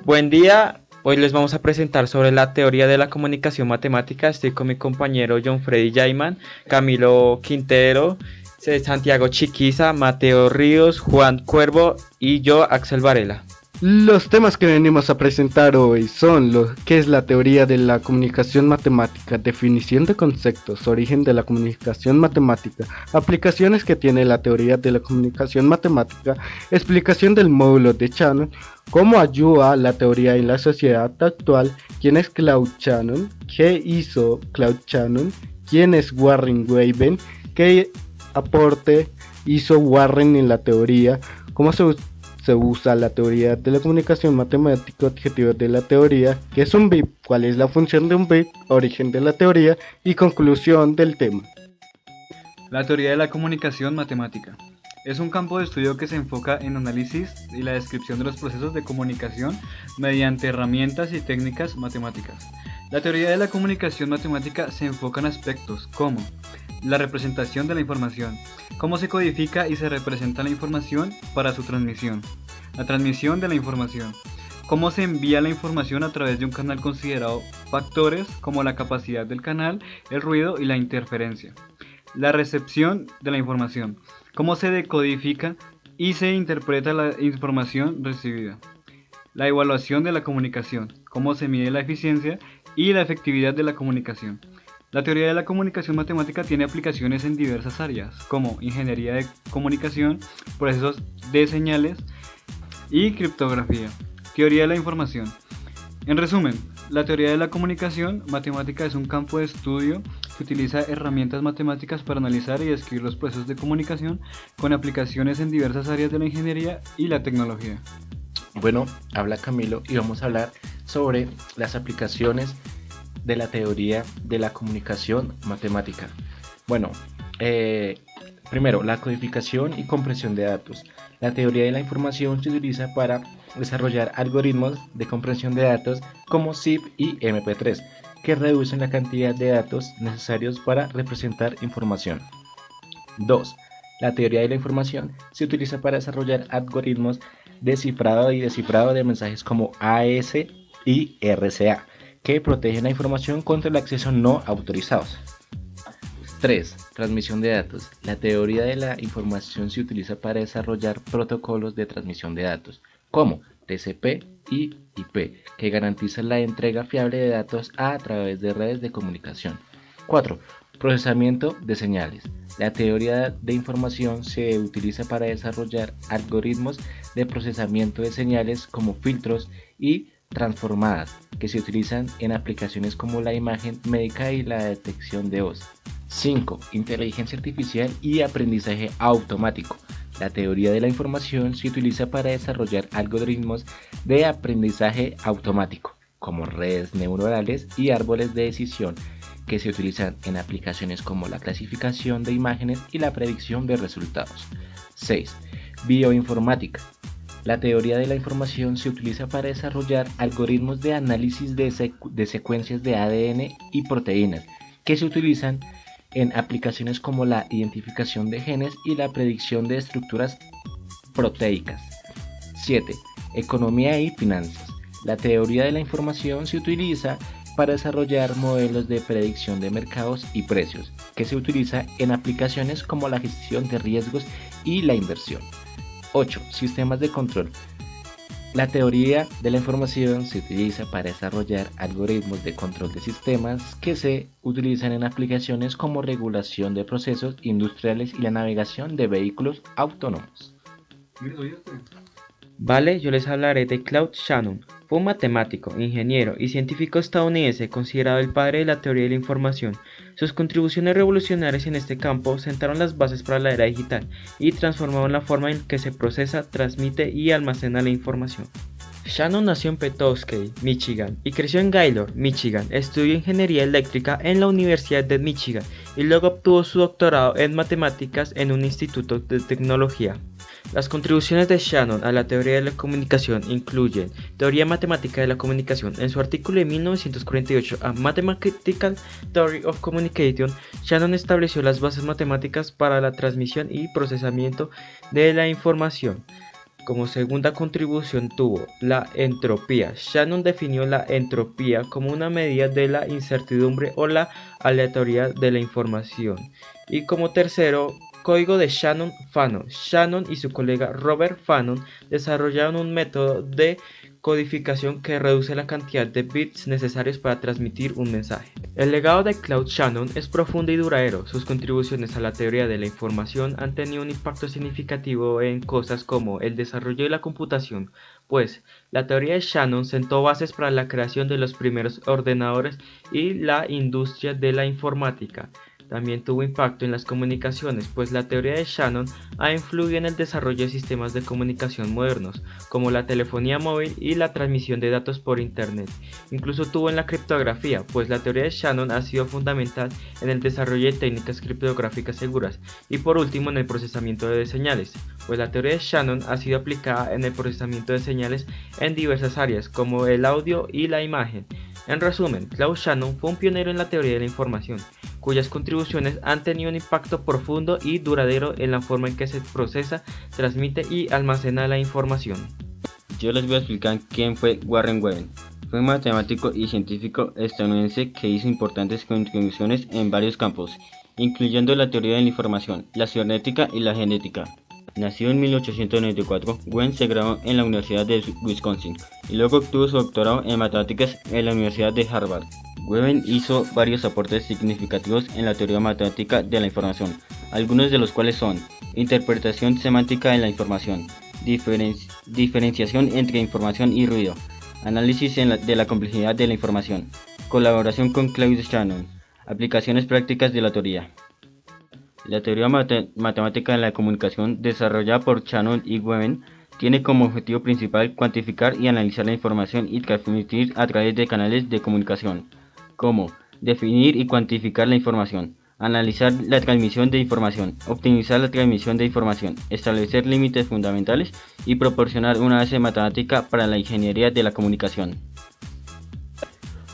Buen día, hoy les vamos a presentar sobre la teoría de la comunicación matemática. Estoy con mi compañero John Freddy Jaiman, Camilo Quintero, Santiago Chiquiza, Mateo Ríos, Juan Cuervo y yo, Axel Varela. Los temas que venimos a presentar hoy son qué es la teoría de la comunicación matemática, definición de conceptos, origen de la comunicación matemática, aplicaciones que tiene la teoría de la comunicación matemática, explicación del módulo de Shannon, cómo ayuda la teoría en la sociedad actual, quién es Claude Shannon, qué hizo Claude Shannon, quién es Warren Waven, qué aporte hizo Warren en la teoría, cómo se usa la teoría de la comunicación matemática, objetivos de la teoría, qué es un bit, cuál es la función de un bit, origen de la teoría y conclusión del tema. La teoría de la comunicación matemática es un campo de estudio que se enfoca en análisis y la descripción de los procesos de comunicación mediante herramientas y técnicas matemáticas. La teoría de la comunicación matemática se enfoca en aspectos como la representación de la información, cómo se codifica y se representa la información para su transmisión, la transmisión de la información, cómo se envía la información a través de un canal considerado factores como la capacidad del canal, el ruido y la interferencia, la recepción de la información, cómo se decodifica y se interpreta la información recibida, la evaluación de la comunicación, cómo se mide la eficiencia y la efectividad de la comunicación. La teoría de la comunicación matemática tiene aplicaciones en diversas áreas, como ingeniería de comunicación, procesos de señales y criptografía. Teoría de la información. En resumen, la teoría de la comunicación matemática es un campo de estudio que utiliza herramientas matemáticas para analizar y describir los procesos de comunicación con aplicaciones en diversas áreas de la ingeniería y la tecnología. Bueno, habla Camilo y vamos a hablar sobre las aplicaciones de la teoría de la comunicación matemática. Bueno, primero, la codificación y compresión de datos. La teoría de la información se utiliza para desarrollar algoritmos de compresión de datos como zip y MP3, que reducen la cantidad de datos necesarios para representar información. 2. La teoría de la información se utiliza para desarrollar algoritmos de cifrado y descifrado de mensajes como AES y RSA, que protegen la información contra el acceso no autorizados. 3. Transmisión de datos. La teoría de la información se utiliza para desarrollar protocolos de transmisión de datos, como TCP y IP, que garantizan la entrega fiable de datos a través de redes de comunicación. 4. Procesamiento de señales. La teoría de información se utiliza para desarrollar algoritmos de procesamiento de señales como filtros y transformadas, que se utilizan en aplicaciones como la imagen médica y la detección de voz. 5. Inteligencia artificial y aprendizaje automático. La teoría de la información se utiliza para desarrollar algoritmos de aprendizaje automático, como redes neuronales y árboles de decisión, que se utilizan en aplicaciones como la clasificación de imágenes y la predicción de resultados. 6. Bioinformática. La teoría de la información se utiliza para desarrollar algoritmos de análisis de secuencias de ADN y proteínas, que se utilizan en aplicaciones como la identificación de genes y la predicción de estructuras proteicas. 7. Economía y finanzas. La teoría de la información se utiliza para desarrollar modelos de predicción de mercados y precios, que se utiliza en aplicaciones como la gestión de riesgos y la inversión. 8. Sistemas de control. La teoría de la información se utiliza para desarrollar algoritmos de control de sistemas que se utilizan en aplicaciones como regulación de procesos industriales y la navegación de vehículos autónomos. Vale, yo les hablaré de Claude Shannon. Fue un matemático, ingeniero y científico estadounidense considerado el padre de la teoría de la información. Sus contribuciones revolucionarias en este campo sentaron las bases para la era digital y transformaron la forma en que se procesa, transmite y almacena la información. Shannon nació en Petoskey, Michigan, y creció en Gaylord, Michigan. Estudió ingeniería eléctrica en la Universidad de Michigan y luego obtuvo su doctorado en matemáticas en un instituto de tecnología. Las contribuciones de Shannon a la teoría de la comunicación incluyen Teoría matemática de la comunicación. En su artículo de 1948 A Mathematical Theory of Communication, Shannon estableció las bases matemáticas para la transmisión y procesamiento de la información. Como segunda contribución tuvo la entropía. Shannon definió la entropía como una medida de la incertidumbre o la aleatoriedad de la información. Y como tercero, código de Shannon-Fanon. Shannon y su colega Robert Fanon desarrollaron un método de codificación que reduce la cantidad de bits necesarios para transmitir un mensaje. El legado de Claude Shannon es profundo y duradero. Sus contribuciones a la teoría de la información han tenido un impacto significativo en cosas como el desarrollo de la computación, pues la teoría de Shannon sentó bases para la creación de los primeros ordenadores y la industria de la informática. También tuvo impacto en las comunicaciones, pues la teoría de Shannon ha influido en el desarrollo de sistemas de comunicación modernos, como la telefonía móvil y la transmisión de datos por Internet. Incluso tuvo en la criptografía, pues la teoría de Shannon ha sido fundamental en el desarrollo de técnicas criptográficas seguras. Y por último, en el procesamiento de señales, pues la teoría de Shannon ha sido aplicada en el procesamiento de señales en diversas áreas, como el audio y la imagen. En resumen, Claude Shannon fue un pionero en la teoría de la información, cuyas contribuciones han tenido un impacto profundo y duradero en la forma en que se procesa, transmite y almacena la información. Yo les voy a explicar quién fue Warren Weben. Fue un matemático y científico estadounidense que hizo importantes contribuciones en varios campos, incluyendo la teoría de la información, la cibernética y la genética. Nacido en 1894, Weben se graduó en la Universidad de Wisconsin y luego obtuvo su doctorado en matemáticas en la Universidad de Harvard. Weben hizo varios aportes significativos en la teoría matemática de la información, algunos de los cuales son interpretación semántica de la información, diferenciación entre información y ruido, análisis de la complejidad de la información, colaboración con Claude Shannon, aplicaciones prácticas de la teoría. La teoría matemática de la comunicación desarrollada por Shannon y Weben tiene como objetivo principal cuantificar y analizar la información y transmitir a través de canales de comunicación, como definir y cuantificar la información, analizar la transmisión de información, optimizar la transmisión de información, establecer límites fundamentales y proporcionar una base matemática para la ingeniería de la comunicación.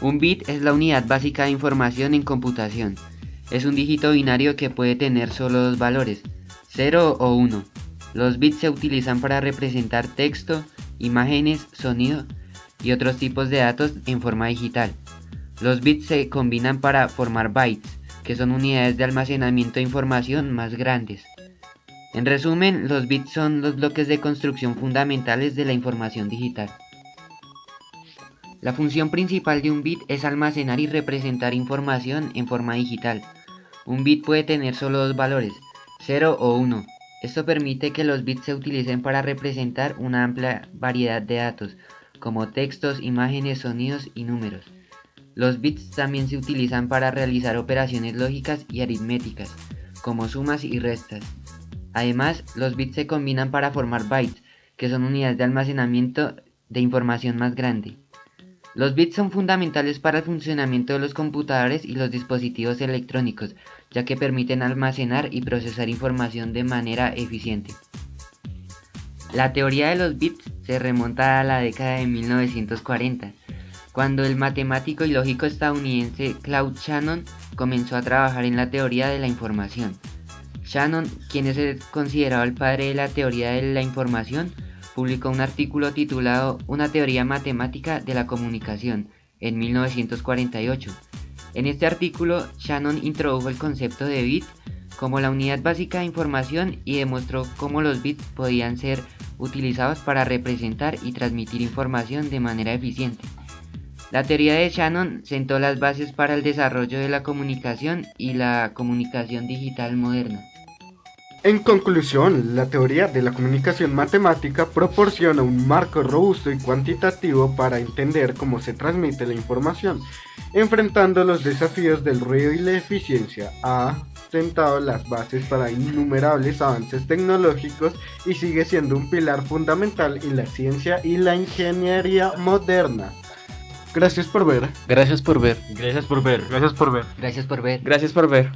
Un bit es la unidad básica de información en computación. Es un dígito binario que puede tener solo dos valores, 0 o 1. Los bits se utilizan para representar texto, imágenes, sonido y otros tipos de datos en forma digital. Los bits se combinan para formar bytes, que son unidades de almacenamiento de información más grandes. En resumen, los bits son los bloques de construcción fundamentales de la información digital. La función principal de un bit es almacenar y representar información en forma digital. Un bit puede tener solo dos valores, 0 o 1. Esto permite que los bits se utilicen para representar una amplia variedad de datos, como textos, imágenes, sonidos y números. Los bits también se utilizan para realizar operaciones lógicas y aritméticas, como sumas y restas. Además, los bits se combinan para formar bytes, que son unidades de almacenamiento de información más grande. Los bits son fundamentales para el funcionamiento de los computadores y los dispositivos electrónicos, ya que permiten almacenar y procesar información de manera eficiente. La teoría de los bits se remonta a la década de 1940, cuando el matemático y lógico estadounidense Claude Shannon comenzó a trabajar en la teoría de la información. Shannon, quien es considerado el padre de la teoría de la información, publicó un artículo titulado Una teoría matemática de la comunicación en 1948. En este artículo, Shannon introdujo el concepto de bit como la unidad básica de información y demostró cómo los bits podían ser utilizados para representar y transmitir información de manera eficiente. La teoría de Shannon sentó las bases para el desarrollo de la comunicación y la comunicación digital moderna. En conclusión, la teoría de la comunicación matemática proporciona un marco robusto y cuantitativo para entender cómo se transmite la información, enfrentando los desafíos del ruido y la eficiencia. Ha sentado las bases para innumerables avances tecnológicos y sigue siendo un pilar fundamental en la ciencia y la ingeniería moderna. Gracias por ver. Gracias por ver. Gracias por ver. Gracias por ver. Gracias por ver. Gracias por ver.